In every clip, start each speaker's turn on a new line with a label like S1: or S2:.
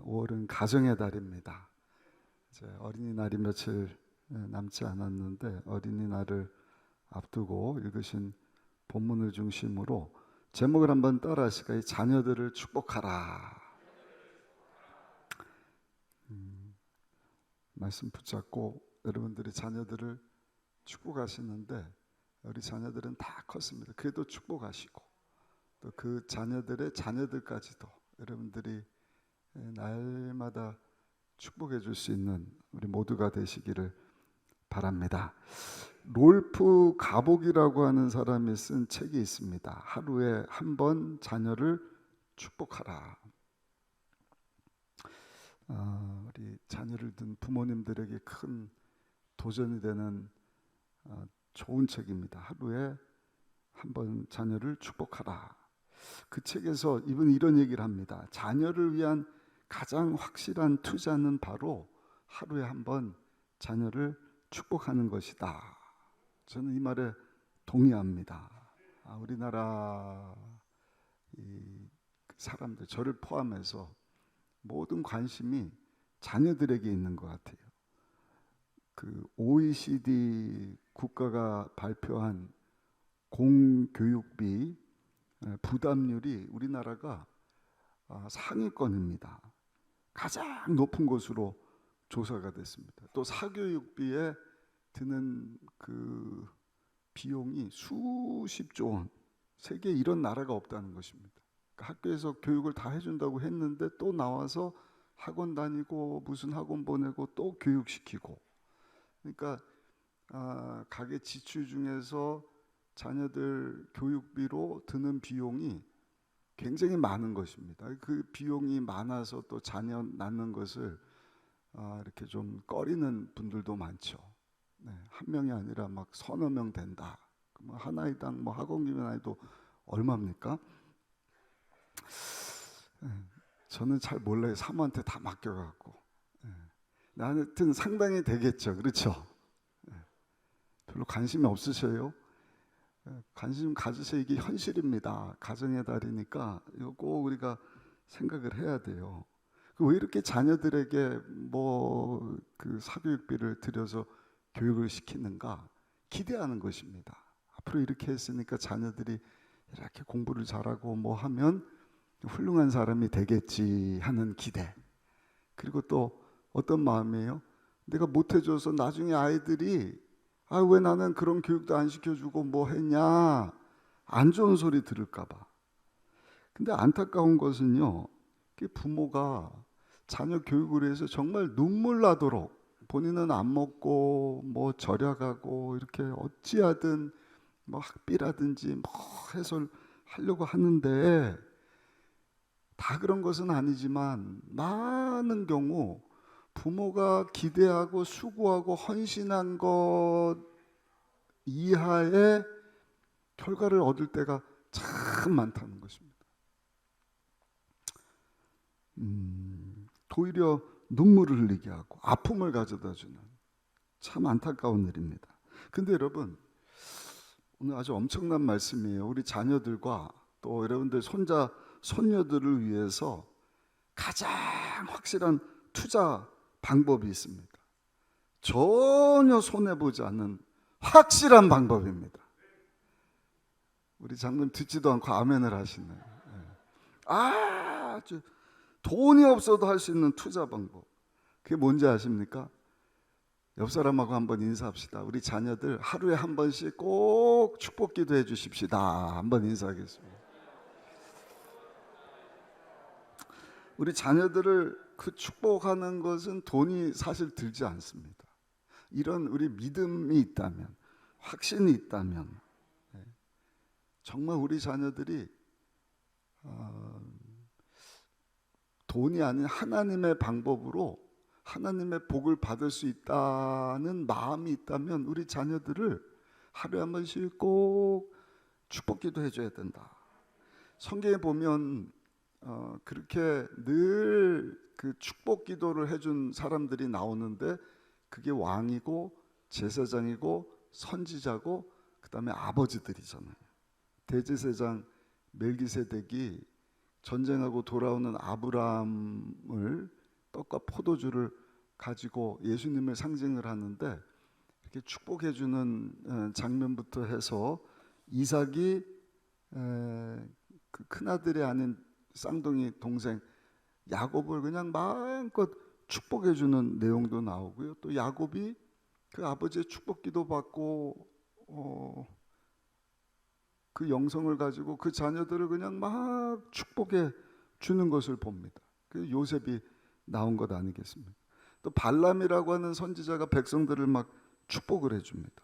S1: 5월은 가정의 달입니다. 이제 어린이날이 며칠 남지 않았는데 어린이날을 앞두고 읽으신 본문을 중심으로 제목을 한번 따라 하실까요? 자녀들을 축복하라. 말씀 붙잡고 여러분들이 자녀들을 축복하시는데 우리 자녀들은 다 컸습니다. 그래도 축복하시고 또 그 자녀들의 자녀들까지도 여러분들이 날마다 축복해 줄 수 있는 우리 모두가 되시기를 바랍니다. 롤프 가복이라고 하는 사람이 쓴 책이 있습니다. 하루에 한 번 자녀를 축복하라. 우리 자녀를 둔 부모님들에게 큰 도전이 되는 좋은 책입니다. 하루에 한 번 자녀를 축복하라. 그 책에서 이분이 이런 얘기를 합니다. 자녀를 위한 가장 확실한 투자는 바로 하루에 한 번 자녀를 축복하는 것이다. 저는 이 말에 동의합니다. 우리나라 이 사람들, 저를 포함해서 모든 관심이 자녀들에게 있는 것 같아요. 그 OECD 국가가 발표한 공교육비 부담률이 우리나라가 상위권입니다. 가장 높은 곳으로 조사가 됐습니다. 또 사교육비에 드는 그 비용이 수십조 원, 세계에 이런 나라가 없다는 것입니다. 그러니까 학교에서 교육을 다 해준다고 했는데 또 나와서 학원 다니고 무슨 학원 보내고 또 교육시키고, 그러니까 가계 지출 중에서 자녀들 교육비로 드는 비용이 굉장히 많은 것입니다. 그 비용이 많아서 또 자녀 낳는 것을 이렇게 좀 꺼리는 분들도 많죠. 한 명이 아니라 막 서너 명 된다. 한 아이당 학원비만 해도 얼마입니까? 저는 잘 몰라요. 사모한테 다 맡겨갖고. 하여튼 상당히 되겠죠. 그렇죠? 별로 관심이 없으셔요? 관심 가지세요. 이게 현실입니다. 가정의 달이니까 이거 꼭 우리가 생각을 해야 돼요. 왜 이렇게 자녀들에게 그 사교육비를 들여서 교육을 시키는가? 기대하는 것입니다. 앞으로 이렇게 했으니까 자녀들이 이렇게 공부를 잘하고 하면 훌륭한 사람이 되겠지 하는 기대. 그리고 또 어떤 마음이에요? 내가 못해줘서 나중에 아이들이 왜 나는 그런 교육도 안 시켜주고 했냐, 안 좋은 소리 들을까봐. 근데 안타까운 것은요, 부모가 자녀 교육을 위해서 정말 눈물 나도록 본인은 안 먹고 절약하고 이렇게 어찌하든 학비라든지 해sol하려고 하는데, 다 그런 것은 아니지만 많은 경우 부모가 기대하고 수고하고 헌신한 것 이하의 결과를 얻을 때가 참 많다는 것입니다. 오히려 눈물을 흘리게 하고 아픔을 가져다 주는 참 안타까운 일입니다. 근데 여러분, 오늘 아주 엄청난 말씀이에요. 우리 자녀들과 또 여러분들 손자, 손녀들을 위해서 가장 확실한 투자 방법이 있습니다. 전혀 손해보지 않는 확실한 방법입니다. 우리 장로님 듣지도 않고 아멘을 하시네요. 아주 돈이 없어도 할 수 있는 투자 방법. 그게 뭔지 아십니까? 옆 사람하고 한번 인사합시다. 우리 자녀들 하루에 한 번씩 꼭 축복 기도해 주십시다. 한번 인사하겠습니다. 우리 자녀들을 축복하는 것은 돈이 사실 들지 않습니다. 이런 우리 믿음이 있다면, 확신이 있다면, 정말 우리 자녀들이 돈이 아닌 하나님의 방법으로 하나님의 복을 받을 수 있다는 마음이 있다면 우리 자녀들을 하루에 한 번씩 꼭 축복 기도해 줘야 된다. 성경에 보면 그렇게 늘 그 축복 기도를 해준 사람들이 나오는데, 그게 왕이고 제사장이고 선지자고 그 다음에 아버지들이잖아요. 대제사장 멜기세덱이 전쟁하고 돌아오는 아브라함을 떡과 포도주를 가지고 예수님을 상징을 하는데, 이렇게 축복해 주는 장면부터 해서 이삭이 그 큰아들이 아닌 쌍둥이 동생 야곱을 그냥 마음껏 축복해 주는 내용도 나오고요. 또 야곱이 그 아버지의 축복기도 받고 그 영성을 가지고 그 자녀들을 그냥 막 축복해 주는 것을 봅니다. 그 요셉이 나온 것 아니겠습니까? 또 발람이라고 하는 선지자가 백성들을 막 축복을 해줍니다.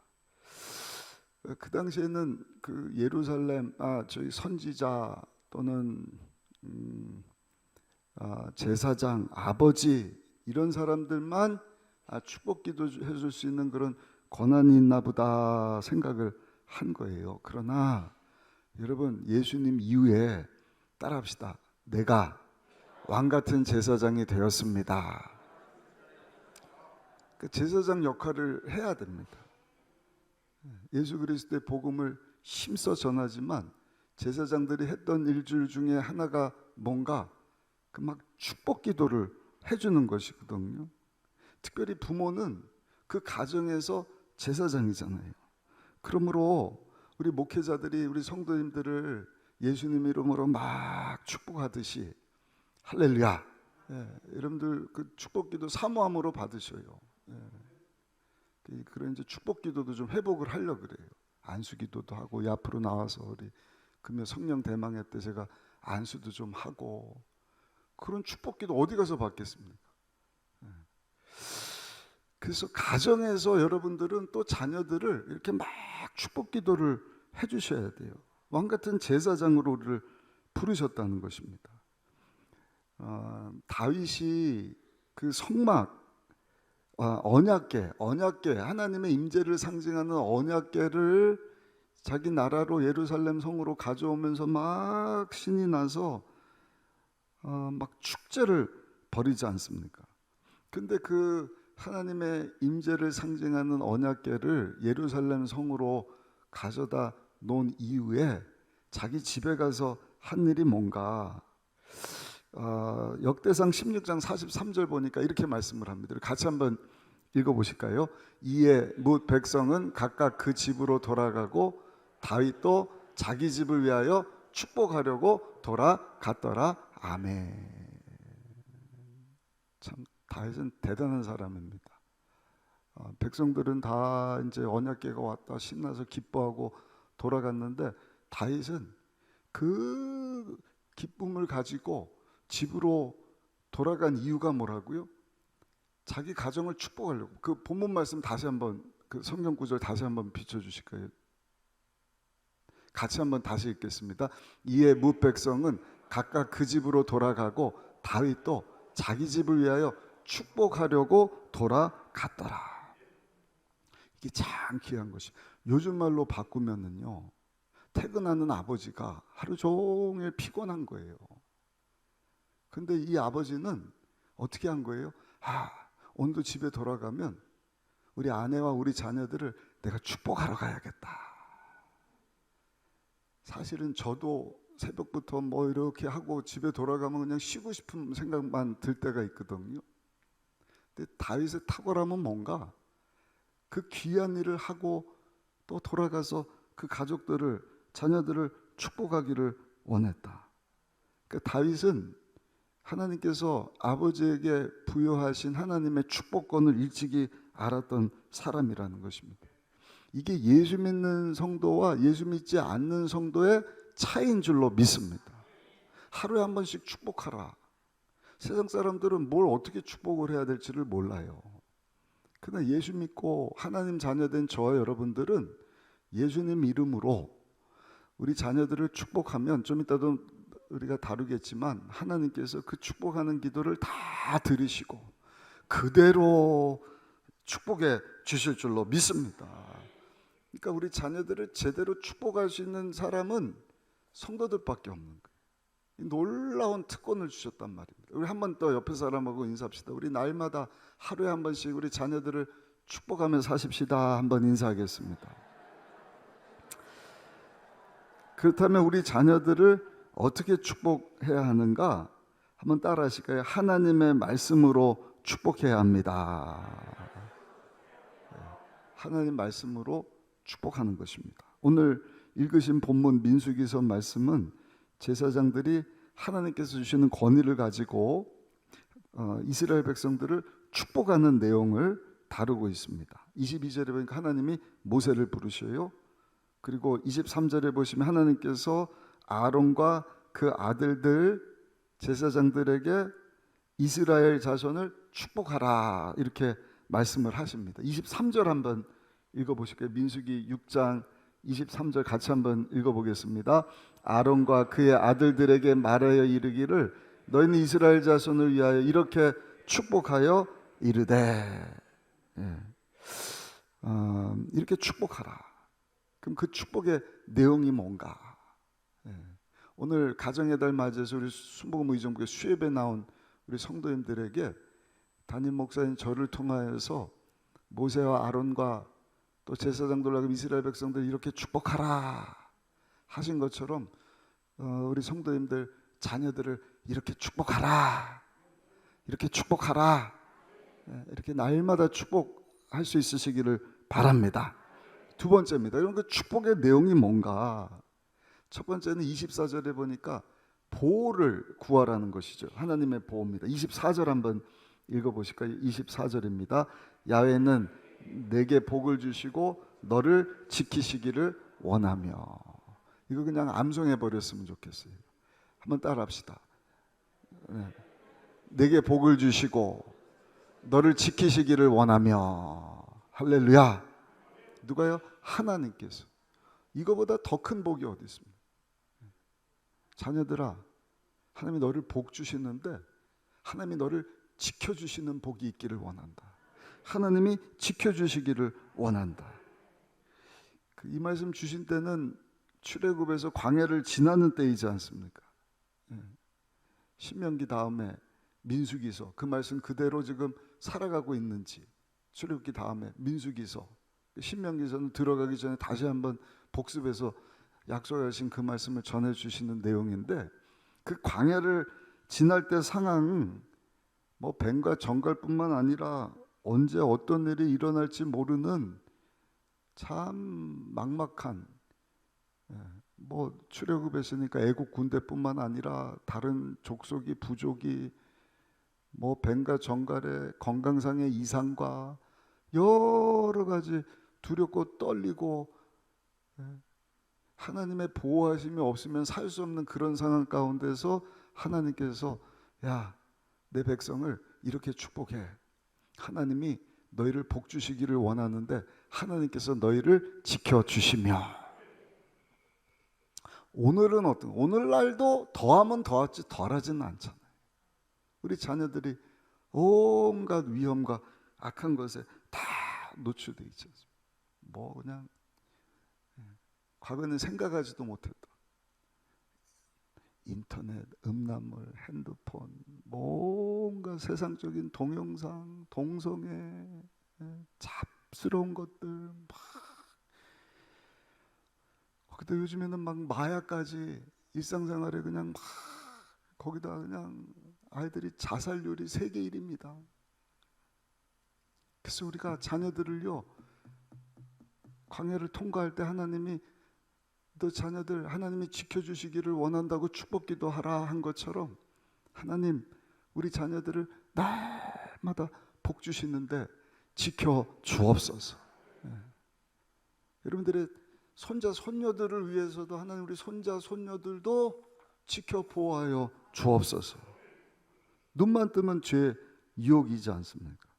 S1: 그 당시에는 그 예루살렘 저희 선지자 또는 제사장, 아버지 이런 사람들만 축복기도 해줄 수 있는 그런 권한이 있나 보다 생각을 한 거예요. 그러나 여러분, 예수님 이후에 따라합시다. 내가 왕 같은 제사장이 되었습니다. 그 제사장 역할을 해야 됩니다. 예수 그리스도의 복음을 힘써 전하지만 제사장들이 했던 일들 중에 하나가 뭔가 그 막 축복 기도를 해주는 것이거든요. 특별히 부모는 그 가정에서 제사장이잖아요. 그러므로 우리 목회자들이 우리 성도님들을 예수님 이름으로 막 축복하듯이 할렐루야. 여러분들 그 축복기도 사모함으로 받으셔요. 그런 이제 축복기도도 좀 회복을 하려 그래요. 안수기도도 하고 앞으로 나와서 우리 금요 성령 대망회 때 제가 안수도 좀 하고 그런 축복기도 어디 가서 받겠습니까? 그래서 가정에서 여러분들은 또 자녀들을 이렇게 막 축복기도를 해주셔야 돼요. 왕 같은 제사장으로 우리를 부르셨다는 것입니다. 다윗이 그 성막 언약궤 하나님의 임재를 상징하는 언약궤를 자기 나라로 예루살렘 성으로 가져오면서 막 신이 나서 막 축제를 벌이지 않습니까? 근데 그 하나님의 임재를 상징하는 언약궤를 예루살렘 성으로 가져다 놓은 이후에 자기 집에 가서 한 일이 뭔가 역대상 16장 43절 보니까 이렇게 말씀을 합니다. 같이 한번 읽어보실까요? 이에 뭇 백성은 각각 그 집으로 돌아가고 다윗도 자기 집을 위하여 축복하려고 돌아갔더라. 아멘. 참 다윗은 대단한 사람입니다. 백성들은 다 이제 언약궤가 왔다 신나서 기뻐하고 돌아갔는데 다윗은 그 기쁨을 가지고 집으로 돌아간 이유가 뭐라고요? 자기 가정을 축복하려고. 그 본문 말씀 다시 한번 그 성경 구절 다시 한번 비춰주실까요? 같이 한번 다시 읽겠습니다. 이에 뭇 백성은 각각 그 집으로 돌아가고 다윗도 자기 집을 위하여 축복하려고 돌아갔더라. 이게 참 귀한 것이. 요즘 말로 바꾸면은요, 퇴근하는 아버지가 하루 종일 피곤한 거예요. 근데 이 아버지는 어떻게 한 거예요? 오늘도 집에 돌아가면 우리 아내와 우리 자녀들을 내가 축복하러 가야겠다. 사실은 저도 새벽부터 뭐 이렇게 하고 집에 돌아가면 그냥 쉬고 싶은 생각만 들 때가 있거든요. 근데 다윗의 탁월함은 뭔가 그 귀한 일을 하고 또 돌아가서 그 가족들을 자녀들을 축복하기를 원했다. 그러니까 다윗은 하나님께서 아버지에게 부여하신 하나님의 축복권을 일찍이 알았던 사람이라는 것입니다. 이게 예수 믿는 성도와 예수 믿지 않는 성도의 차이인 줄로 믿습니다. 하루에 한 번씩 축복하라. 세상 사람들은 뭘 어떻게 축복을 해야 될지를 몰라요. 그러나 예수 믿고 하나님 자녀된 저와 여러분들은 예수님 이름으로 우리 자녀들을 축복하면 좀 이따도 우리가 다루겠지만 하나님께서 그 축복하는 기도를 다 들으시고 그대로 축복해 주실 줄로 믿습니다. 그러니까 우리 자녀들을 제대로 축복할 수 있는 사람은 성도들밖에 없는 거예요. 놀라운 특권을 주셨단 말입니다. 우리 한 번 더 옆에 사람하고 인사합시다. 우리 날마다 하루에 한 번씩 우리 자녀들을 축복하며 사십시다. 한번 인사하겠습니다. 그렇다면 우리 자녀들을 어떻게 축복해야 하는가? 한번 따라 하실까요? 하나님의 말씀으로 축복해야 합니다. 하나님 말씀으로 축복하는 것입니다. 오늘 읽으신 본문 민수기서 말씀은 제사장들이 하나님께서 주시는 권위를 가지고 이스라엘 백성들을 축복하는 내용을 다루고 있습니다. 22절에 보니까 하나님이 모세를 부르셔요. 그리고 23절에 보시면 하나님께서 아론과 그 아들들 제사장들에게 이스라엘 자손을 축복하라 이렇게 말씀을 하십니다. 23절 한번 읽어보실까요? 민수기 6장 23절 같이 한번 읽어보겠습니다. 아론과 그의 아들들에게 말하여 이르기를 너희는 이스라엘 자손을 위하여 이렇게 축복하여 이르되 이렇게 축복하라. 그럼 그 축복의 내용이 뭔가? 오늘 가정의 달 맞이해서 우리 순복음 의정부의 수협에 나온 우리 성도님들에게 담임 목사님 저를 통하여서 모세와 아론과 또 제사장들과 이스라엘 백성들 이렇게 축복하라 하신 것처럼 우리 성도님들 자녀들을 이렇게 축복하라, 이렇게 축복하라, 이렇게 날마다 축복할 수 있으시기를 바랍니다. 두 번째입니다. 이런 그 축복의 내용이 뭔가? 첫 번째는 24절에 보니까 보호를 구하라는 것이죠. 하나님의 보호입니다. 24절 한번 읽어보실까요? 24절입니다. 야훼는 내게 복을 주시고 너를 지키시기를 원하며. 이거 그냥 암송해 버렸으면 좋겠어요. 한번 따라합시다. 내게 복을 주시고 너를 지키시기를 원하며. 할렐루야. 누가요? 하나님께서. 이거보다 더 큰 복이 어디 있습니까? 자녀들아, 하나님이 너를 복 주시는데 하나님이 너를 지켜주시는 복이 있기를 원한다. 하나님이 지켜주시기를 원한다. 이 말씀 주신 때는 출애굽에서 광야를 지나는 때이지 않습니까? 신명기 다음에 민수기서, 그 말씀 그대로 지금 살아가고 있는지, 출애굽기 다음에 민수기서, 신명기서는 들어가기 전에 다시 한번 복습해서 약속하신 그 말씀을 전해주시는 내용인데, 그 광야를 지날 때 상황, 뭐 뱀과 정갈뿐만 아니라 언제 어떤 일이 일어날지 모르는 참 막막한, 뭐 출애굽했으니까 애국 군대뿐만 아니라 다른 족속이 부족이 뭐 뱀과 정갈의 건강상의 이상과 여러 가지 두렵고 떨리고 하나님의 보호하심이 없으면 살 수 없는 그런 상황 가운데서 하나님께서 야, 내 백성을 이렇게 축복해. 하나님이 너희를 복 주시기를 원하는데 하나님께서 너희를 지켜주시며. 오늘은 어떤, 오늘날도 더하면 더하지 덜하지는 않잖아요. 우리 자녀들이 온갖 위험과 악한 것에 다 노출되어 있지 않습니까? 뭐 그냥 과거에는 생각하지도 못했던 인터넷, 음란물, 핸드폰, 뭔가 세상적인 동영상, 동성애, 잡스러운 것들 막. 거기다 요즘에는 막 마약까지 일상생활에 그냥 막 거기다 그냥 아이들이 자살률이 세계 1위입니다. 그래서 우리가 자녀들을요, 광야를 통과할 때 하나님이 너 자녀들 하나님이 지켜주시기를 원한다고 축복기도 하라 한 것처럼 하나님 우리 자녀들을 날마다 복 주시는데 지켜 주옵소서. 여러분들의 손자 손녀들을 위해서도 하나님 우리 손자 손녀들도 지켜 보호하여 주옵소서. 눈만 뜨면 죄 유혹이지 않습니까?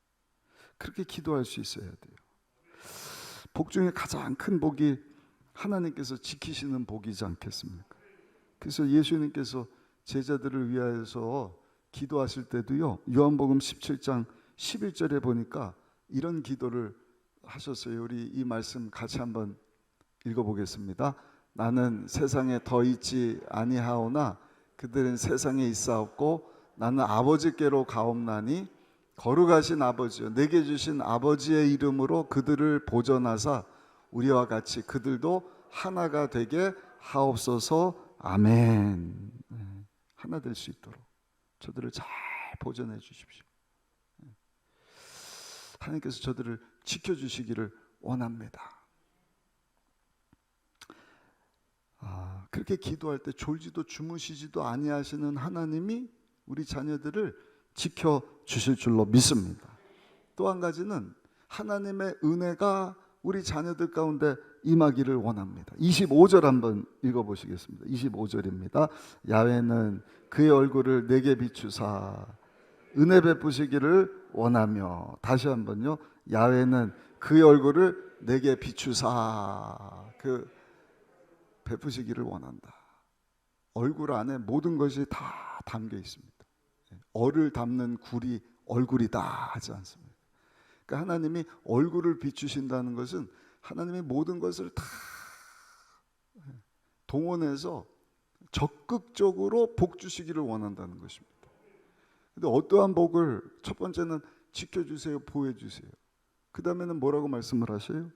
S1: 그렇게 기도할 수 있어야 돼요. 복 중에 가장 큰 복이 하나님께서 지키시는 복이지 않겠습니까? 그래서 예수님께서 제자들을 위하여서 기도하실 때도요, 요한복음 17장 11절에 보니까 이런 기도를 하셨어요. 우리 이 말씀 같이 한번 읽어보겠습니다. 나는 세상에 더 있지 아니하오나 그들은 세상에 있사옵고 나는 아버지께로 가옵나니 거룩하신 아버지여 내게 주신 아버지의 이름으로 그들을 보전하사 우리와 같이 그들도 하나가 되게 하옵소서. 아멘. 하나 될 수 있도록 저들을 잘 보존해 주십시오. 하나님께서 저들을 지켜주시기를 원합니다. 그렇게 기도할 때 졸지도 주무시지도 아니하시는 하나님이 우리 자녀들을 지켜주실 줄로 믿습니다. 또 한 가지는 하나님의 은혜가 우리 자녀들 가운데 임하기를 원합니다. 25절 한번 읽어보시겠습니다. 25절입니다. 야훼는 그의 얼굴을 내게 비추사 은혜 베푸시기를 원하며, 다시 한번요. 야훼는 그의 얼굴을 내게 비추사 베푸시기를 원한다. 얼굴 안에 모든 것이 다 담겨 있습니다. 얼을 담는 굴이 얼굴이다 하지 않습니다. 그러니까 하나님이 얼굴을 비추신다는 것은 하나님의 모든 것을 다 동원해서 적극적으로 복 주시기를 원한다는 것입니다. 근데 어떠한 복을, 첫 번째는 지켜주세요, 보호해주세요. 그 다음에는 뭐라고 말씀을 하셔요?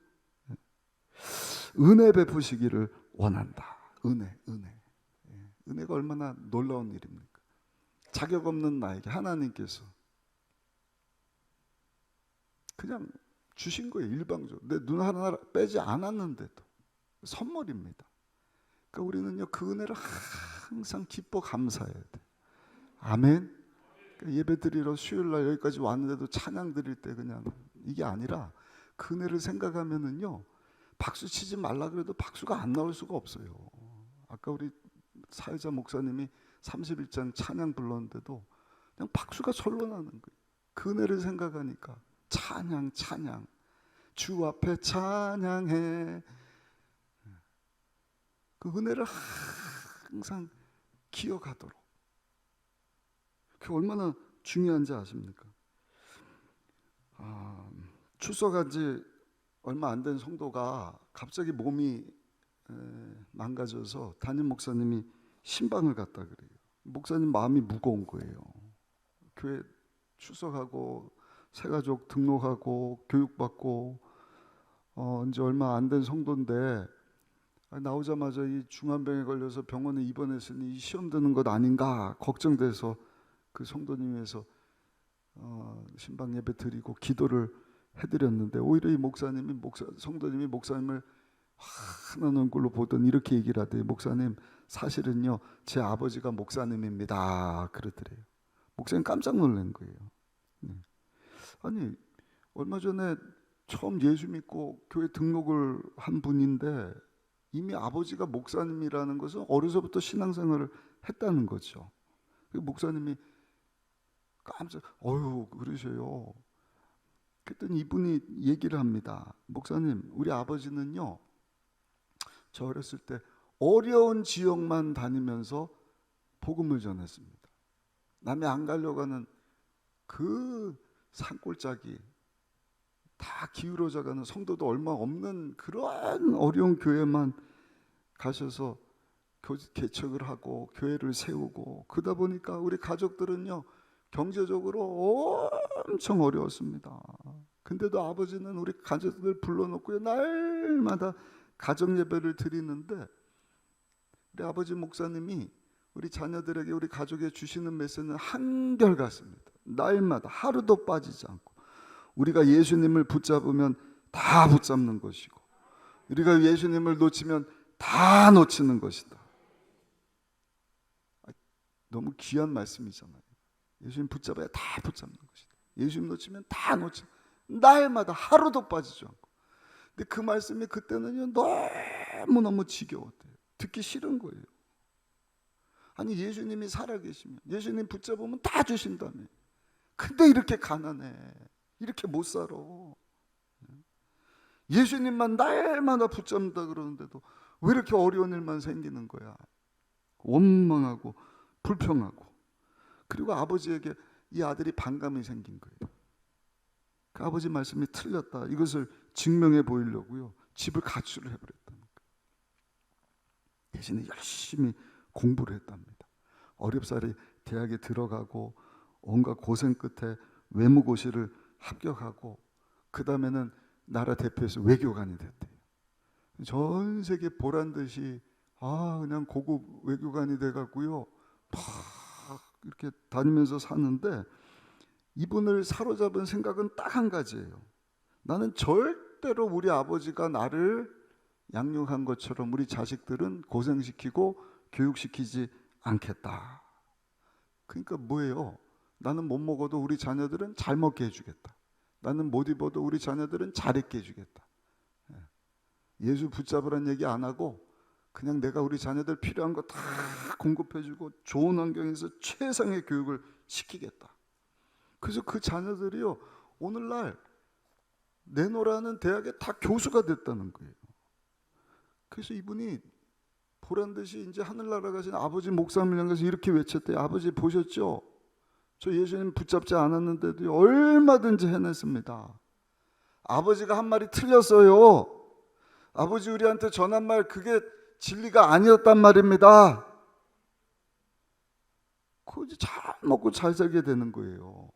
S1: 은혜 베푸시기를 원한다. 은혜가 얼마나 놀라운 일입니까? 자격 없는 나에게 하나님께서 그냥 주신 거예요. 일방적으로 내 눈 하나 빼지 않았는데도 선물입니다. 그러니까 우리는요, 그 은혜를 항상 기뻐 감사해야 돼. 아멘. 그러니까 예배 드리러 수요일날 여기까지 왔는데도 찬양 드릴 때 그냥 이게 아니라 그 은혜를 생각하면은요, 박수 치지 말라 그래도 박수가 안 나올 수가 없어요. 아까 우리 사회자 목사님이 31장 찬양 불렀는데도 그냥 박수가 절로 나는 거예요. 그 은혜를 생각하니까 찬양 주 앞에 찬양해. 그 은혜를 항상 기억하도록. 그게 얼마나 중요한지 아십니까? 출석한 지 얼마 안 된 성도가 갑자기 몸이 망가져서 담임 목사님이 신방을 갔다 그래요. 목사님 마음이 무거운 거예요. 교회 출석하고 새가족 등록하고 교육받고 이제 얼마 안 된 성도인데 나오자마자 이 중환병에 걸려서 병원에 입원했으니 이 시험 드는 것 아닌가 걱정돼서 그 성도님 위해서 신방 예배 드리고 기도를 해드렸는데, 오히려 이 성도님이 목사님을 환한 얼굴로 보던 이렇게 얘기를 하대요. 목사님, 사실은요 제 아버지가 목사님입니다 그러더래요. 목사님 깜짝 놀란 거예요. 아니, 얼마 전에 처음 예수 믿고 교회 등록을 한 분인데 이미 아버지가 목사님이라는 것은 어려서부터 신앙생활을 했다는 거죠. 목사님이 깜짝 그러셔요. 그랬더니 이분이 얘기를 합니다. 목사님, 우리 아버지는요, 저 어렸을 때 어려운 지역만 다니면서 복음을 전했습니다. 남이 안 가려고 하는 그 산골짜기 다 기울어져 가는 성도도 얼마 없는 그런 어려운 교회만 가셔서 개척을 하고 교회를 세우고, 그러다 보니까 우리 가족들은요 경제적으로 엄청 어려웠습니다. 근데도 아버지는 우리 가족들 불러놓고요 날마다 가정 예배를 드리는데, 우리 아버지 목사님이 우리 자녀들에게, 우리 가족에 주시는 메시지는 한결같습니다. 날마다 하루도 빠지지 않고, 우리가 예수님을 붙잡으면 다 붙잡는 것이고, 우리가 예수님을 놓치면 다 놓치는 것이다. 너무 귀한 말씀이잖아요. 예수님 붙잡아야 다 붙잡는 것이다. 예수님 놓치면 다 놓치. 날마다 하루도 빠지지 않고. 근데 그 말씀이 그때는요 너무너무 지겨웠대요. 듣기 싫은 거예요. 아니, 예수님이 살아계시면, 예수님 붙잡으면 다 주신다며. 근데 이렇게 가난해, 이렇게 못 살아. 예수님만 날마다 붙잡는다 그러는데도 왜 이렇게 어려운 일만 생기는 거야. 원망하고 불평하고. 그리고 아버지에게 이 아들이 반감이 생긴 거예요. 그 아버지 말씀이 틀렸다, 이것을 증명해 보이려고요 집을 가출을 해버렸다는 거예요. 대신에 열심히 공부를 했답니다. 어렵사리 대학에 들어가고 온갖 고생 끝에 외무고시를 합격하고, 그 다음에는 나라 대표에서 외교관이 됐대요. 전 세계 보란 듯이 그냥 고급 외교관이 돼갖고요 막 이렇게 다니면서 사는데 이분을 사로잡은 생각은 딱 한 가지예요. 나는 절대로 우리 아버지가 나를 양육한 것처럼 우리 자식들은 고생시키고 교육시키지 않겠다. 그러니까 뭐예요? 나는 못 먹어도 우리 자녀들은 잘 먹게 해주겠다. 나는 못 입어도 우리 자녀들은 잘 입게 해주겠다. 예수 붙잡으란 얘기 안 하고 그냥 내가 우리 자녀들 필요한 거 다 공급해주고 좋은 환경에서 최상의 교육을 시키겠다. 그래서 그 자녀들이요, 오늘날 내노라는 대학에 다 교수가 됐다는 거예요. 그래서 이분이 보란 듯이 이제 하늘나라 가신 아버지 목사님을 향해서 이렇게 외쳤대요. 아버지 보셨죠? 저 예수님 붙잡지 않았는데도 얼마든지 해냈습니다. 아버지가 한 말이 틀렸어요. 아버지 우리한테 전한 말 그게 진리가 아니었단 말입니다. 그거 이제 잘 먹고 잘 살게 되는 거예요.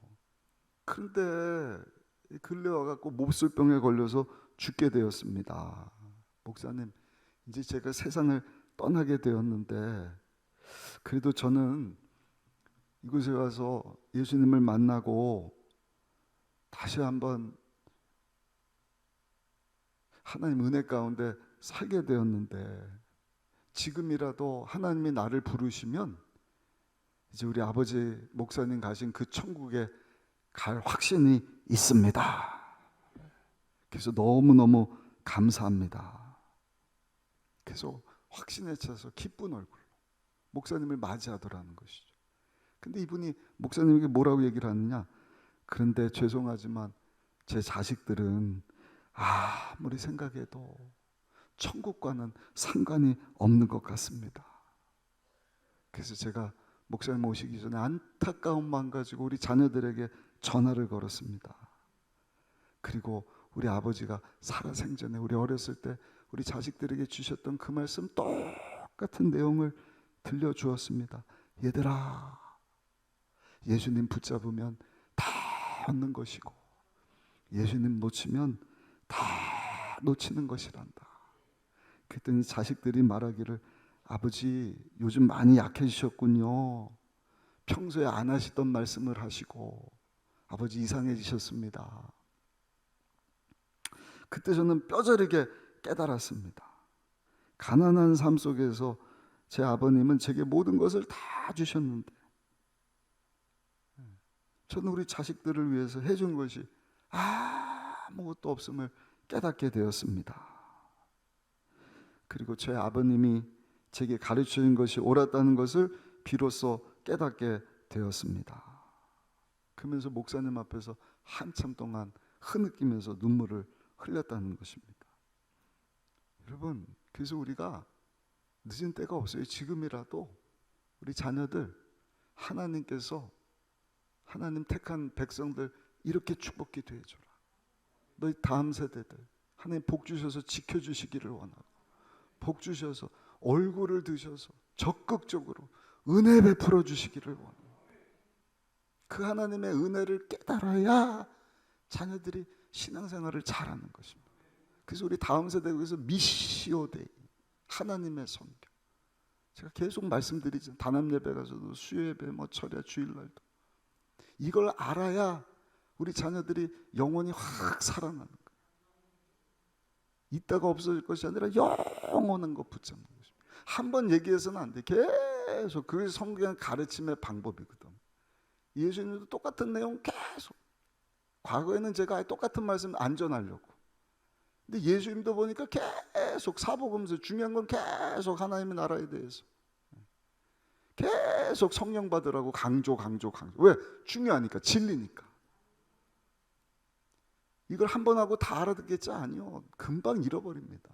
S1: 그런데 근래 와갖고 몹쓸병에 걸려서 죽게 되었습니다. 목사님, 이제 제가 세상을 떠나게 되었는데 그래도 저는 이곳에 와서 예수님을 만나고 다시 한번 하나님 은혜 가운데 살게 되었는데 지금이라도 하나님이 나를 부르시면 이제 우리 아버지 목사님 가신 그 천국에 갈 확신이 있습니다. 그래서 너무너무 감사합니다. 그래서 확신에 차서 기쁜 얼굴로 목사님을 맞이하더라는 것이죠. 근데 이분이 목사님에게 뭐라고 얘기를 하느냐? 그런데 죄송하지만 제 자식들은 아무리 생각해도 천국과는 상관이 없는 것 같습니다. 그래서 제가 목사님 오시기 전에 안타까운 마음 가지고 우리 자녀들에게 전화를 걸었습니다. 그리고 우리 아버지가 살아생전에 우리 어렸을 때 우리 자식들에게 주셨던 그 말씀 똑같은 내용을 들려주었습니다. 얘들아, 예수님 붙잡으면 다 얻는 것이고 예수님 놓치면 다 놓치는 것이란다. 그랬더니 자식들이 말하기를 아버지 요즘 많이 약해지셨군요. 평소에 안 하시던 말씀을 하시고 아버지 이상해지셨습니다. 그때 저는 뼈저리게 깨달았습니다. 가난한 삶 속에서 제 아버님은 제게 모든 것을 다 주셨는데 저는 우리 자식들을 위해서 해준 것이 아무것도 없음을 깨닫게 되었습니다. 그리고 제 아버님이 제게 가르쳐준 것이 옳았다는 것을 비로소 깨닫게 되었습니다. 그러면서 목사님 앞에서 한참 동안 흐느끼면서 눈물을 흘렸다는 것입니다. 여러분, 그래서 우리가 늦은 때가 없어요. 지금이라도 우리 자녀들 하나님께서 하나님 택한 백성들 이렇게 축복해 해줘라. 너희 다음 세대들 하나님 복 주셔서 지켜주시기를 원하고 복 주셔서 얼굴을 드셔서 적극적으로 은혜 베풀어 주시기를 원합니다. 그 하나님의 은혜를 깨달아야 자녀들이 신앙생활을 잘하는 것입니다. 그래서 우리 다음 세대에서 미시오 데이, 하나님의 성경. 제가 계속 말씀드리죠. 단합 예배 가서도 수요 예배, 철야, 주일날도 이걸 알아야 우리 자녀들이 영혼이 확 살아나는 거예요. 있다가 없어질 것이 아니라 영원한 것 붙잡는 것입니다. 한번 얘기해서는 안 돼. 계속 그게 성경 가르침의 방법이거든. 예수님도 똑같은 내용 계속. 과거에는 제가 아예 똑같은 말씀 안 전하려고. 근데 예수님도 보니까 계속 사복음서 중요한 건 계속 하나님의 나라에 대해서 계속 성령 받으라고 강조. 왜? 중요하니까, 진리니까. 이걸 한 번 하고 다 알아듣겠지? 아니요. 금방 잃어버립니다.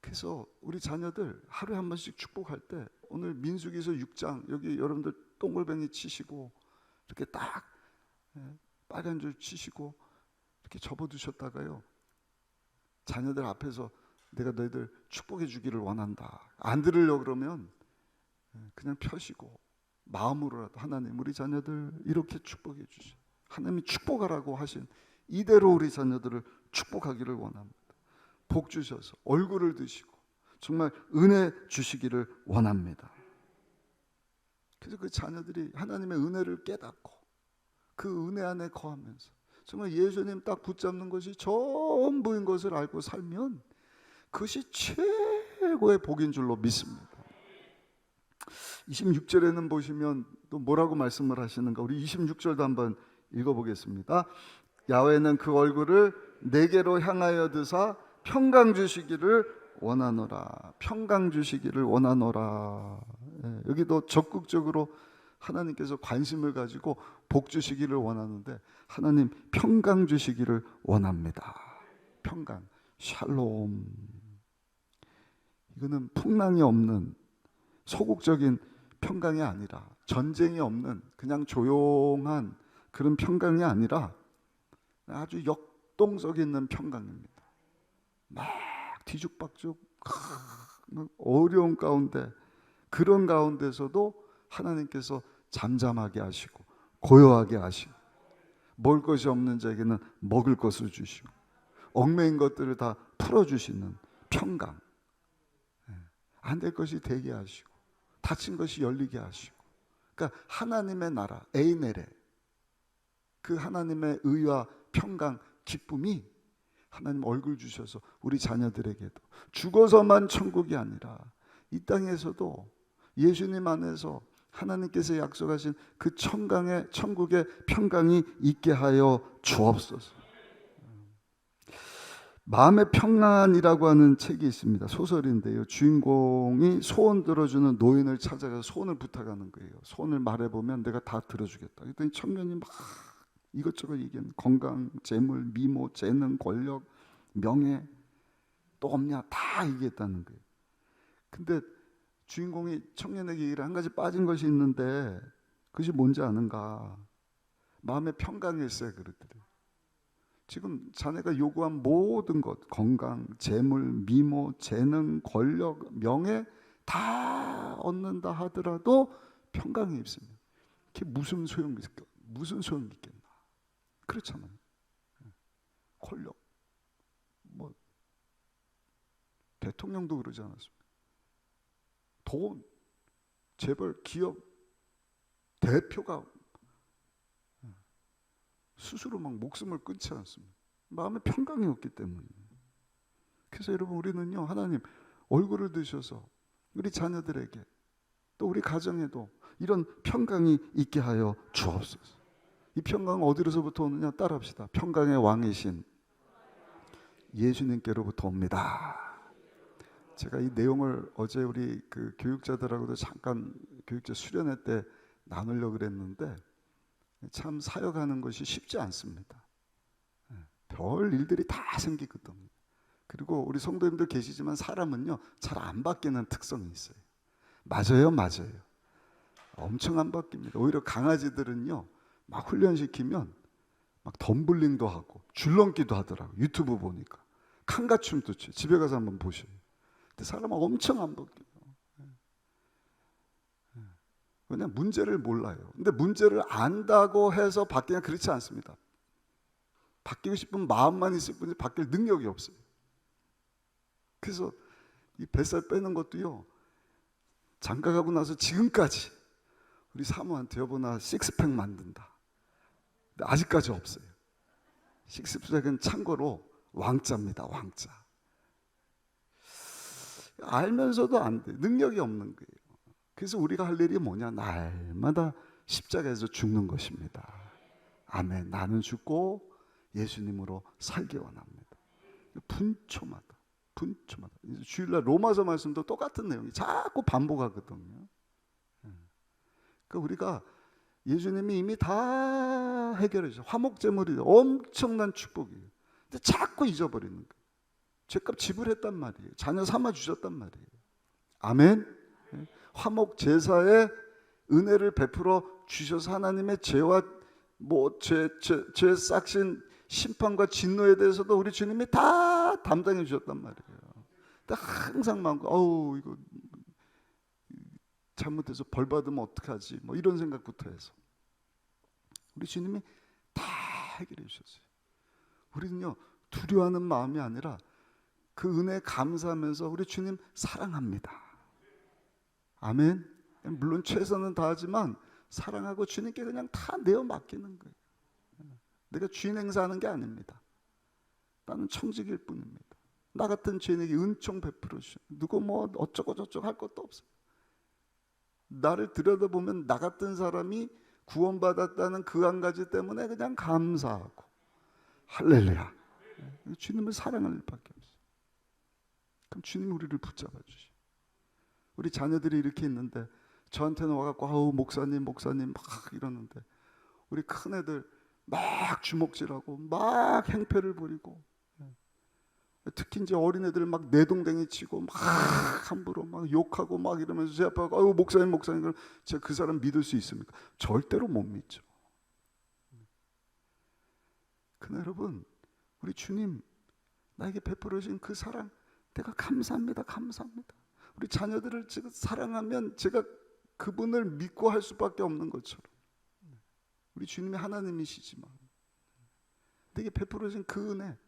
S1: 그래서 우리 자녀들 하루에 한 번씩 축복할 때 오늘 민수기서 6장 여기 여러분들 동글뱅이 치시고 이렇게 딱 빨간 줄 치시고 이렇게 접어두셨다가요. 자녀들 앞에서 내가 너희들 축복해 주기를 원한다. 안 들으려고 그러면 그냥 펴시고 마음으로라도 하나님 우리 자녀들 이렇게 축복해 주시오. 하나님이 축복하라고 하신 이대로 우리 자녀들을 축복하기를 원합니다. 복 주셔서 얼굴을 드시고 정말 은혜 주시기를 원합니다. 그래서 그 자녀들이 하나님의 은혜를 깨닫고 그 은혜 안에 거하면서 정말 예수님 딱 붙잡는 것이 전부인 것을 알고 살면 그것이 최고의 복인 줄로 믿습니다. 26절에는 보시면 또 뭐라고 말씀을 하시는가? 우리 26절도 한번 읽어보겠습니다. 야훼는 그 얼굴을 내게로 향하여 드사 평강 주시기를 원하노라. 평강 주시기를 원하노라. 여기도 적극적으로 하나님께서 관심을 가지고 복 주시기를 원하는데 하나님 평강 주시기를 원합니다. 평강, 샬롬. 이거는 풍랑이 없는 소극적인 평강이 아니라, 전쟁이 없는 그냥 조용한 그런 평강이 아니라 아주 역동성 있는 평강입니다. 막 뒤죽박죽 어려운 가운데, 그런 가운데서도 하나님께서 잠잠하게 하시고 고요하게 하시고, 먹을 것이 없는 자에게는 먹을 것을 주시고 얽매인 것들을 다 풀어주시는 평강, 안 될 것이 되게 하시고 닫힌 것이 열리게 하시고, 그러니까 하나님의 나라 에이네레, 그 하나님의 의와 평강, 기쁨이 하나님 얼굴 주셔서 우리 자녀들에게도 죽어서만 천국이 아니라 이 땅에서도 예수님 안에서 하나님께서 약속하신 그 천국의 평강이 있게 하여 주옵소서. 마음의 평안이라고 하는 책이 있습니다. 소설인데요. 주인공이 소원 들어주는 노인을 찾아가서 소원을 부탁하는 거예요. 소원을 말해보면 내가 다 들어주겠다. 그랬더니 청년이 막 이것저것 얘기하는, 건강, 재물, 미모, 재능, 권력, 명예, 또 없냐 다 얘기했다는 거예요. 근데 주인공이 청년에게 얘기를 한 가지 빠진 것이 있는데 그것이 뭔지 아는가? 마음의 평강일세 그랬더래요. 지금 자네가 요구한 모든 것, 건강, 재물, 미모, 재능, 권력, 명예 다 얻는다 하더라도 평강이 없습니다. 그게 무슨 소용이 있겠나? 그렇잖아요. 권력, 뭐 대통령도 그러지 않았습니까? 돈, 재벌, 기업 대표가 스스로 막 목숨을 끊지 않습니다. 마음에 평강이 없기 때문에. 그래서 여러분, 우리는요, 하나님 얼굴을 드셔서 우리 자녀들에게 또 우리 가정에도 이런 평강이 있게 하여 주옵소서. 이 평강은 어디로서부터 오느냐? 따라합시다. 평강의 왕이신 예수님께로부터 옵니다. 제가 이 내용을 어제 우리 그 교육자들하고도 잠깐 교육자 수련회 때 나누려고 그랬는데 참 사역하는 것이 쉽지 않습니다. 별 일들이 다 생기거든요. 그리고 우리 성도님들 계시지만 사람은요 잘 안 바뀌는 특성이 있어요. 맞아요. 엄청 안 바뀝니다. 오히려 강아지들은요 막 훈련시키면 막 덤블링도 하고 줄넘기도 하더라고요. 유튜브 보니까 칸가춤도 춰요. 집에 가서 한번 보셔요. 근데 사람은 엄청 안 바뀌어요. 왜냐하면 문제를 몰라요. 근데 문제를 안다고 해서 바뀌냐? 그렇지 않습니다. 바뀌고 싶은 마음만 있을 뿐이지 바뀔 능력이 없어요. 그래서 이 뱃살 빼는 것도요, 장가가고 나서 지금까지 우리 사모한테 여보 나 식스팩 만든다. 근데 아직까지 없어요. 식스팩은 참고로 왕자입니다. 왕자. 알면서도 안 돼. 능력이 없는 거예요. 그래서 우리가 할 일이 뭐냐? 날마다 십자가에서 죽는 것입니다. 아멘. 나는 죽고 예수님으로 살기 원합니다. 분초마다. 주일날 로마서 말씀도 똑같은 내용이 자꾸 반복하거든요. 그러니까 우리가 예수님이 이미 다 해결해 주셔. 화목제물이 엄청난 축복이에요. 근데 자꾸 잊어버리는 거예요. 죄값 지불했단 말이에요. 자녀 삼아 주셨단 말이에요. 아멘. 화목 제사의 은혜를 베풀어 주셔서 하나님의 죄와 죄 싹신 심판과 진노에 대해서도 우리 주님이 다 담당해 주셨단 말이에요. 근데 항상 마음과 이거 잘못해서 벌 받으면 어떡하지? 뭐 이런 생각부터 해서 우리 주님이 다 해결해 주셨어요. 우리는요 두려워하는 마음이 아니라 그 은혜에 감사하면서 우리 주님 사랑합니다. 아멘. 물론 최선은 다하지만 사랑하고 주님께 그냥 다 내어 맡기는 거예요. 내가 주인 행사하는 게 아닙니다. 나는 청직일 뿐입니다. 나 같은 죄인에게 은총 베풀어 주셔. 누구 뭐 어쩌고 저쩌고 할 것도 없어요. 나를 들여다보면 나 같은 사람이 구원받았다는 그 한 가지 때문에 그냥 감사하고 할렐루야. 주님을 사랑할 일밖에 없어요. 그럼 주님 우리를 붙잡아 주시. 우리 자녀들이 이렇게 있는데 저한테는 와갖고 아우 목사님 막 이러는데 우리 큰애들 막 주먹질하고 막 행패를 부리고 특히 이제 어린애들 막 내동댕이 치고 막 함부로 막 욕하고 막 이러면서 제 앞에 아유 목사님 제가 그 사람 믿을 수 있습니까? 절대로 못 믿죠. 그러나 여러분 우리 주님 나에게 베풀어 주신 그 사랑 내가 감사합니다. 우리 자녀들을 제가 사랑하면 제가 그분을 믿고 할 수밖에 없는 것처럼 우리 주님이 하나님이시지만 내게 베풀어 주신 그 은혜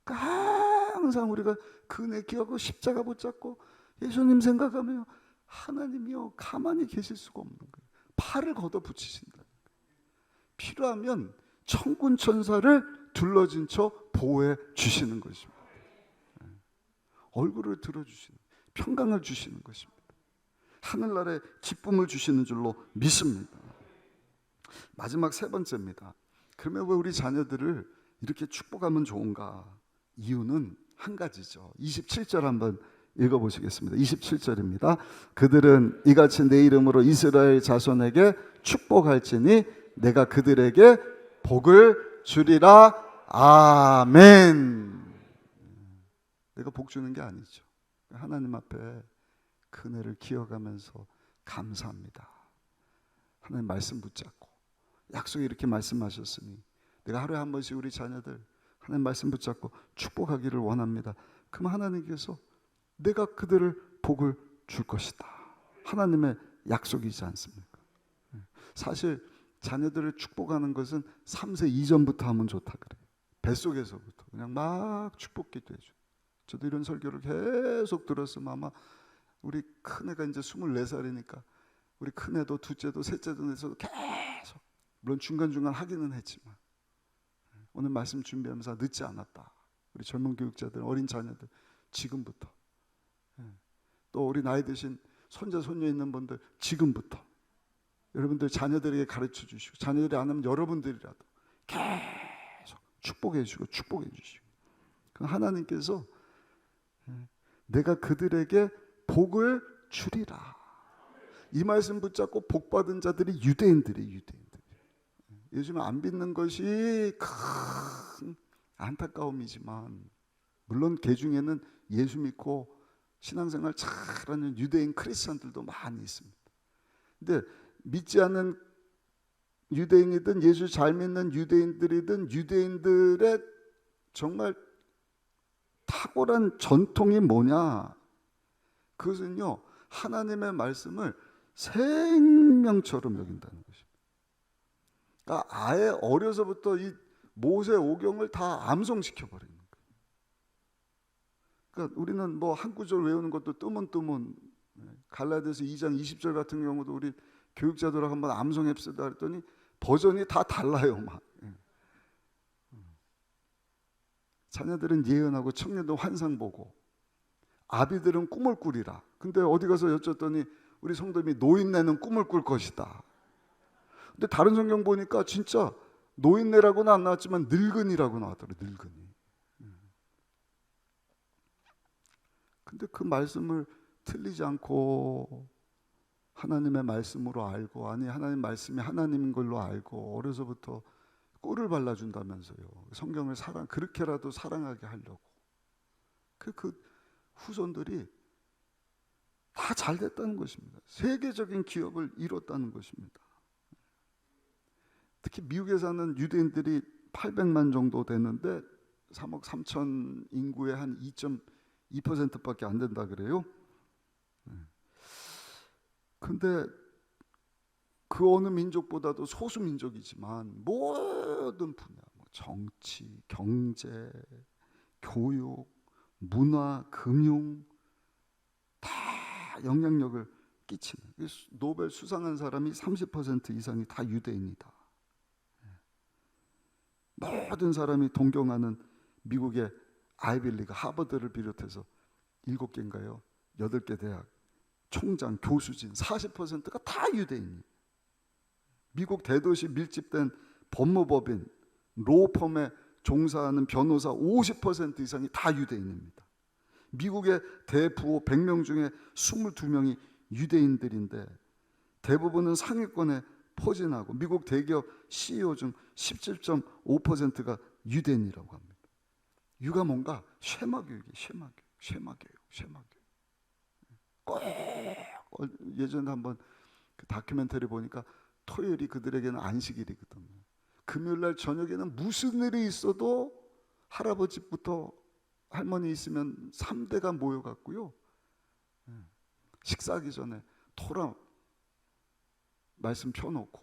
S1: 항상 우리가 그 은혜 기억하고 십자가 붙잡고 예수님 생각하며 하나님이요 가만히 계실 수가 없는 거예요. 팔을 걷어 붙이신다. 필요하면 천군 천사를 둘러진 쳐 보호해 주시는 것입니다. 얼굴을 들어주시는 평강을 주시는 것입니다. 하늘나라에 기쁨을 주시는 줄로 믿습니다. 마지막 세 번째입니다. 그러면 왜 우리 자녀들을 이렇게 축복하면 좋은가? 이유는 한 가지죠. 27절 한번 읽어보시겠습니다. 27절입니다. 그들은 이같이 내 이름으로 이스라엘 자손에게 축복할지니 내가 그들에게 복을 주리라. 아멘. 내가 복 주는 게 아니죠. 하나님 앞에 그 은혜를 기억하면서 감사합니다. 하나님 말씀 붙잡고 약속에 이렇게 말씀하셨으니 내가 하루에 한 번씩 우리 자녀들 하나님 말씀 붙잡고 축복하기를 원합니다. 그럼 하나님께서 내가 그들을 복을 줄 것이다. 하나님의 약속이지 않습니까? 사실 자녀들을 축복하는 것은 3세 이전부터 하면 좋다 그래요. 뱃속에서부터 그냥 막 축복 기도해줘. 저도 이런 설교를 계속 들었으면 아마 우리 큰애가 이제 24살이니까 우리 큰애도 둘째도 셋째도 넷째도 계속 물론 중간중간 하기는 했지만 오늘 말씀 준비하면서 늦지 않았다. 우리 젊은 교육자들, 어린 자녀들 지금부터 또 우리 나이 드신 손자 손녀 있는 분들 지금부터 여러분들 자녀들에게 가르쳐 주시고 자녀들이 안 하면 여러분들이라도 계속 축복해 주시고 하나님께서 내가 그들에게 복을 주리라. 이 말씀 붙잡고 복 받은 자들이 유대인들이 요즘 안 믿는 것이 큰 안타까움이지만 물론 개 중에는 예수 믿고 신앙생활 잘하는 유대인 크리스천들도 많이 있습니다. 근데 믿지 않는 유대인이든 예수 잘 믿는 유대인들이든 유대인들의 정말 탁월한 전통이 뭐냐? 그것은요 하나님의 말씀을 생명처럼 여긴다는 것입니다. 그러니까 아예 어려서부터 이 모세 오경을 다 암송시켜 버리는 거예요. 그러니까 우리는 뭐 한 구절 외우는 것도 뜨문뜨문 갈라디아서 2장 20절 같은 경우도 우리 교육자들하고 한번 암송합시다 했더니 버전이 다 달라요 막. 자녀들은 예언하고 청년도 환상 보고 아비들은 꿈을 꾸리라. 근데 어디 가서 여쭸더니 우리 성도님이 노인네는 꿈을 꿀 것이다. 근데 다른 성경 보니까 진짜 노인네라고는 안 나왔지만 늙은이라고 나왔더라고요. 늙은이. 근데 그 말씀을 틀리지 않고 하나님의 말씀으로 알고 아니 하나님 말씀이 하나님인 걸로 알고 어려서부터 꿀을 발라준다면서요. 성경을 그렇게라도 사랑하게 하려고. 그 후손들이 다 잘 됐다는 것입니다. 세계적인 기업을 이뤘다는 것입니다. 특히 미국에 사는 유대인들이 800만 정도 되는데 3억 3천 인구의 한 2.2%밖에 안 된다 그래요. 근데 그 어느 민족보다도 소수 민족이지만 모든 분야, 정치, 경제, 교육, 문화, 금융 다 영향력을 끼치는. 노벨 수상한 사람이 30% 이상이 다 유대인이다. 모든 사람이 동경하는 미국의 아이비리그 하버드를 비롯해서 7개인가요? 8개 대학 총장, 교수진 40%가 다 유대인이에요. 미국 대도시 밀집된 법무법인, 로펌에 종사하는 변호사 50% 이상이 다 유대인입니다. 미국의 대부호 100명 중에 22명이 유대인들인데 대부분은 상위권에 포진하고 미국 대기업 CEO 중 17.5%가 유대인이라고 합니다. 유가 뭔가 쉐마교육이에요. 쉐마교육. 꼭 예전에 한번 그 다큐멘터리 보니까 토요일이 그들에게는 안식일이거든요. 금요일날 저녁에는 무슨 일이 있어도 할아버지부터 할머니 있으면 3대가 모여갖고요, 식사하기 전에 토라 말씀 펴놓고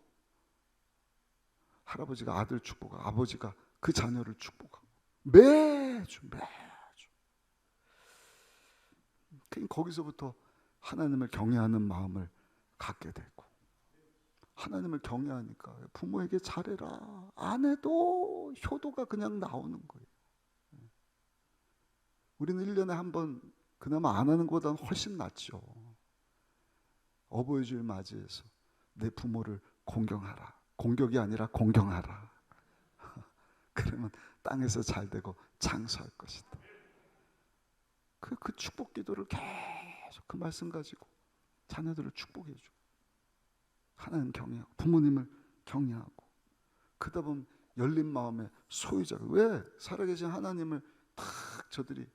S1: 할아버지가 아들 축복하고 아버지가 그 자녀를 축복하고 매주 거기서부터 하나님을 경외하는 마음을 갖게 되고, 하나님을 경외하니까 부모에게 잘해라 안 해도 효도가 그냥 나오는 거예요. 우리는 1년에 한 번 그나마 안 하는 것보다는 훨씬 낫죠. 어버이 주일 맞이해서 내 부모를 공경하라. 공격이 아니라 공경하라. 그러면 땅에서 잘 되고 장수할 것이다. 그 축복 기도를 계속 그 말씀 가지고 자녀들을 축복해 주고, 하나님 경외하고 부모님을 경외하고, 그러다 보면 열린 마음의 소유자가, 왜? 살아계신 하나님을 딱 저들이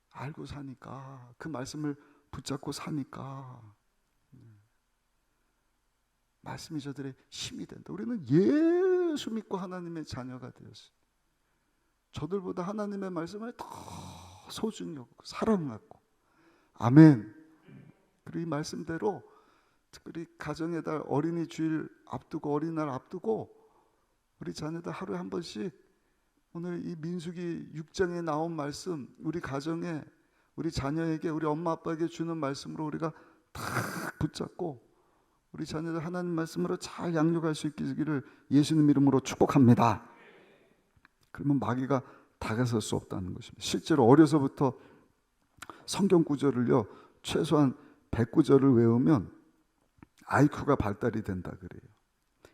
S1: 알고 사니까, 그 말씀을 붙잡고 사니까 말씀이 저들의 힘이 된다. 우리는 예수 믿고 하나님의 자녀가 되었어요. 저들보다 하나님의 말씀을 더 소중히 여기고 사랑하고, 아멘. 그리고 이 말씀대로 특별히 가정의 달, 어린이 주일 앞두고, 어린이날 앞두고 우리 자녀들 하루에 한 번씩 오늘 이 민수기 6장에 나온 말씀, 우리 가정에, 우리 자녀에게, 우리 엄마 아빠에게 주는 말씀으로 우리가 탁 붙잡고 우리 자녀들 하나님 말씀으로 잘 양육할 수 있기를 예수님 이름으로 축복합니다. 그러면 마귀가 다가설 수 없다는 것입니다. 실제로 어려서부터 성경 구절을요, 최소한 100구절을 외우면 IQ가 발달이 된다 그래요.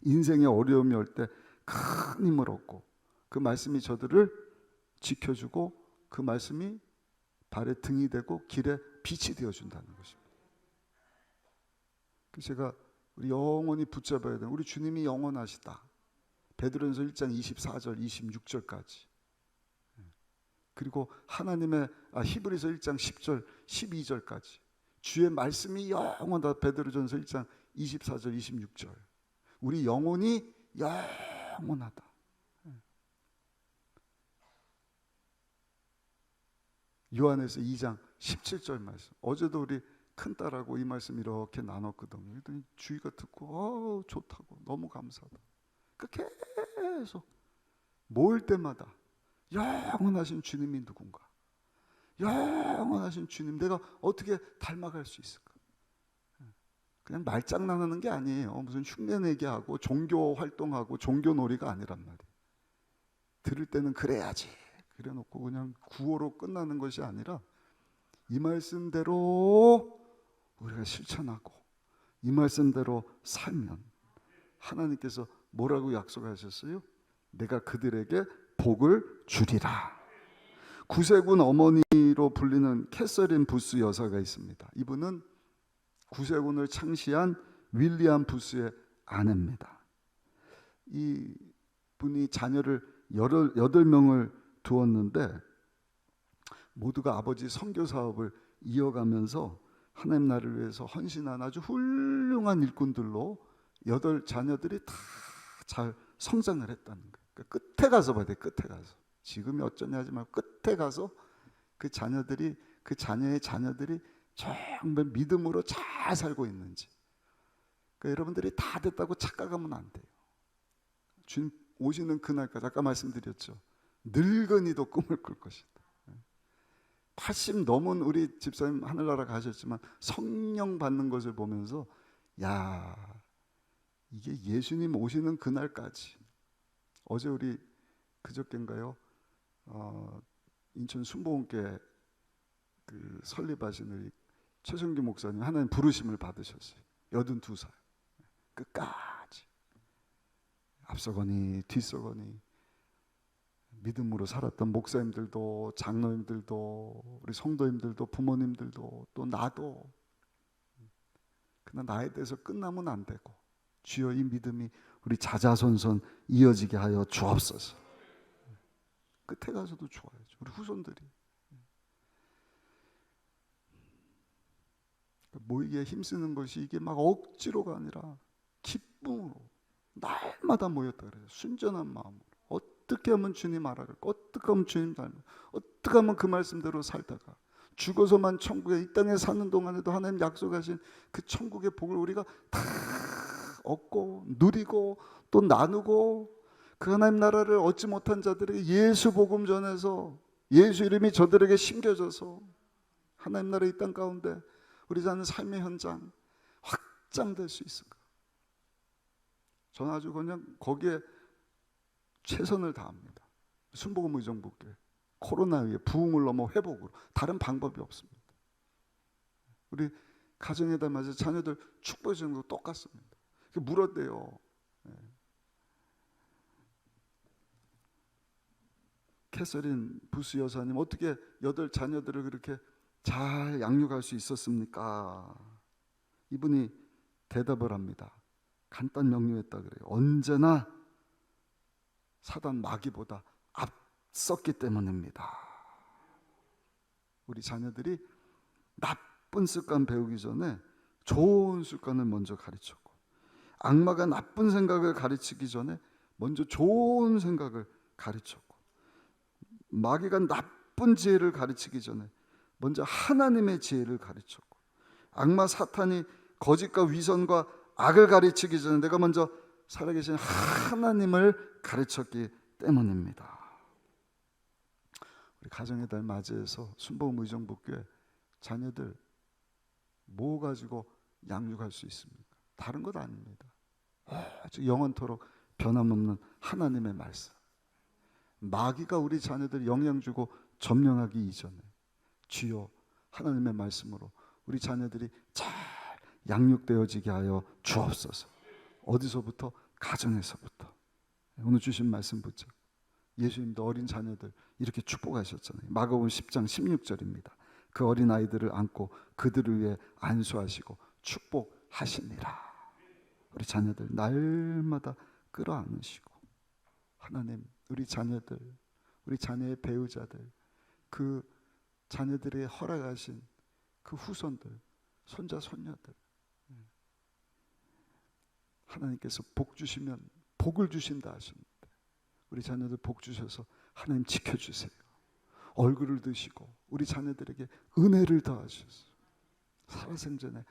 S1: 인생에 어려움이 올 때 큰 힘을 얻고, 그 말씀이 저들을 지켜주고, 그 말씀이 발에 등이 되고 길에 빛이 되어준다는 것입니다. 제가 우리 영원히 붙잡아야 되는, 우리 주님이 영원하시다. 베드로전서 1장 24절 26절까지, 그리고 하나님의 히브리서 1장 10절 12절까지 주의 말씀이 영원하다. 베드로전서 1장 24절 26절, 우리 영혼이 영원하다. 요한에서 2장 17절 말씀, 어제도 우리 큰딸하고 이 말씀 이렇게 나눴거든요. 그랬더니 주위가 듣고 좋다고, 너무 감사하다. 계속 모일 때마다 영원하신 주님이 누군가, 영원하신 주님 내가 어떻게 닮아갈 수 있을까. 그냥 말장난하는 게 아니에요. 무슨 흉내내기하고 종교 활동하고 종교놀이가 아니란 말이에요. 들을 때는 그래야지 그래놓고 그냥 구호로 끝나는 것이 아니라, 이 말씀대로 우리가 실천하고 이 말씀대로 살면 하나님께서 뭐라고 약속하셨어요? 내가 그들에게 복을 주리라. 구세군 어머니로 불리는 캐서린 부스 여사가 있습니다. 이분은 구세군을 창시한 윌리엄 부스의 아내입니다. 이 분이 자녀를 8명을 두었는데 모두가 아버지 선교 사업을 이어가면서 하나님 나라를 위해서 헌신한 아주 훌륭한 일꾼들로 8 자녀들이 다 잘 성장을 했다는 거예요. 그러니까 끝에 가서 봐야 돼. 끝에 가서. 지금이 어쩌냐 하지 말고 끝에 가서 그 자녀들이, 그 자녀의 자녀들이 정말 믿음으로 잘 살고 있는지. 그러니까 여러분들이 다 됐다고 착각하면 안 돼요. 주님 오시는 그날까지, 아까 말씀드렸죠, 늙은이도 꿈을 꿀 것이다. 80 넘은 우리 집사님 하늘나라 가셨지만 성령 받는 것을 보면서 야, 이게 예수님 오시는 그날까지. 어제 우리 그저께인가요? 인천 순복음교회 그 설립하신 우리 최성규 목사님 하나님 부르심을 받으셨어요. 82살. 끝까지 앞서거니 뒤서거니 믿음으로 살았던 목사님들도 장로님들도 우리 성도님들도 부모님들도 또 나도 그냥 나에 대해서 끝나면 안 되고 주여 이 믿음이 우리 자자손손 이어지게 하여 주옵소서. 끝에 가서도 좋아야죠. 우리 후손들이 모이기에 힘쓰는 것이 이게 막 억지로가 아니라 기쁨으로 날마다 모였다 그래요. 순전한 마음으로 어떻게 하면 주님 알아갈까? 어떻게 하면 주님 닮아? 어떻게 하면 그 말씀대로 살다가 죽어서만 천국에 이 땅에 사는 동안에도 하나님 약속하신 그 천국의 복을 우리가 다 얻고 누리고 또 나누고 그 하나님 나라를 얻지 못한 자들에게 예수 복음 전해서 예수 이름이 저들에게 심겨져서 하나님 나라 이 땅 가운데 우리 사는 삶의 현장 확장될 수 있을까? 저는 아주 그냥 거기에 최선을 다합니다. 순복음 의정부교회 코로나위에 부흥을 넘어 회복으로 다른 방법이 없습니다. 우리 가정에다 맞아 자녀들 축복해 주는 거 똑같습니다. 물었대요. 캐서린 부스 여사님 어떻게 8 자녀들을 그렇게 잘 양육할 수 있었습니까? 이분이 대답을 합니다. 간단 명료했다 그래요. 언제나 사단 마귀보다 앞섰기 때문입니다. 우리 자녀들이 나쁜 습관 배우기 전에 좋은 습관을 먼저 가르쳤고 악마가 나쁜 생각을 가르치기 전에 먼저 좋은 생각을 가르쳤고 마귀가 나쁜 지혜를 가르치기 전에 먼저 하나님의 지혜를 가르쳤고 악마 사탄이 거짓과 위선과 악을 가르치기 전에 내가 먼저 살아계신 하나님을 가르쳤기 때문입니다. 우리 가정의 달 맞이해서 순복음 의정부교회 자녀들 뭐 가지고 양육할 수 있습니까? 다른 것 아닙니다. 아주 영원토록 변함없는 하나님의 말씀. 마귀가 우리 자녀들 영향 주고 점령하기 이전에 주여 하나님의 말씀으로 우리 자녀들이 잘 양육되어지게 하여 주옵소서. 어디서부터? 가정에서부터. 오늘 주신 말씀 붙잡고 예수님도 어린 자녀들 이렇게 축복하셨잖아요. 마가복음 10장 16절입니다. 그 어린 아이들을 안고 그들을 위해 안수하시고 축복하시니라. 우리 자녀들 날마다 끌어안으시고 하나님 우리 자녀들 우리 자녀의 배우자들 그 자녀들의 허락하신 그 후손들 손자 손녀들 하나님께서 복 주시면 복을 주신다 하십니다. 우리 자녀들 복 주셔서 하나님 지켜주세요. 얼굴을 드시고 우리 자녀들에게 은혜를 더하셔서 살아생전에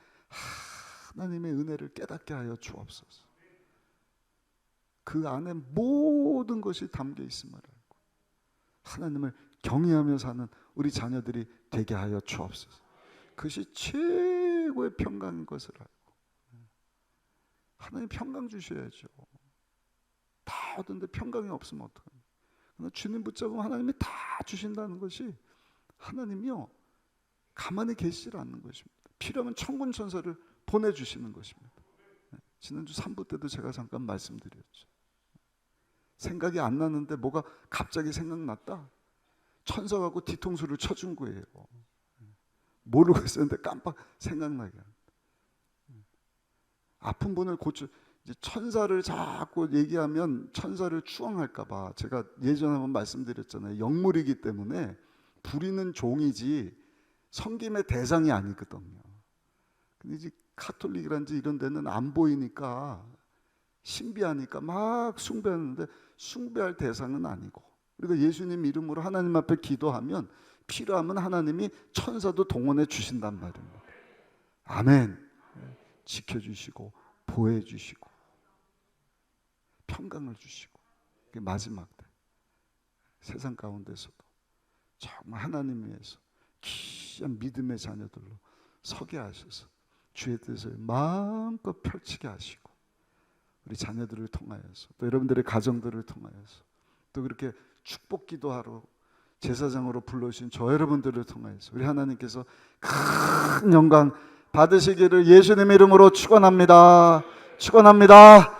S1: 하나님의 은혜를 깨닫게 하여 주옵소서. 그 안에 모든 것이 담겨 있음을 알고 하나님을 경외하며 사는 우리 자녀들이 되게 하여 주옵소서. 그것이 최고의 평강인 것을 알고 하나님 평강 주셔야죠. 다 얻는데 평강이 없으면 어떡합니까? 주님 붙잡으면 하나님이 다 주신다는 것이 하나님이요 가만히 계시질 않는 것입니다. 필요하면 천군 천사를 보내주시는 것입니다. 지난주 3부 때도 제가 잠깐 말씀드렸죠. 생각이 안 나는데 뭐가 갑자기 생각났다. 천사 갖고 뒤통수를 쳐준 거예요. 모르고 있었는데 깜빡 생각나게. 아픈 분을 고쳐 이제 천사를 자꾸 얘기하면 천사를 추앙할까봐 제가 예전에 한번 말씀드렸잖아요. 영물이기 때문에 부리는 종이지 섬김의 대상이 아니거든요. 근데 이제 카톨릭이란지 이런 데는 안 보이니까 신비하니까 막 숭배하는데 숭배할 대상은 아니고 그리고 예수님 이름으로 하나님 앞에 기도하면 필요하면 하나님이 천사도 동원해 주신단 말입니다. 아멘. 지켜주시고 보호해주시고 평강을 주시고 마지막 때 세상 가운데서도 정말 하나님 위해서 귀한 믿음의 자녀들로 서게 하셔서 주의 뜻을 마음껏 펼치게 하시고 우리 자녀들을 통하여서 또 여러분들의 가정들을 통하여서 또 그렇게 축복 기도하러 제사장으로 불러주신 저 여러분들을 통하여서 우리 하나님께서 큰 영광 받으시기를 예수님의 이름으로 축원합니다. 축원합니다.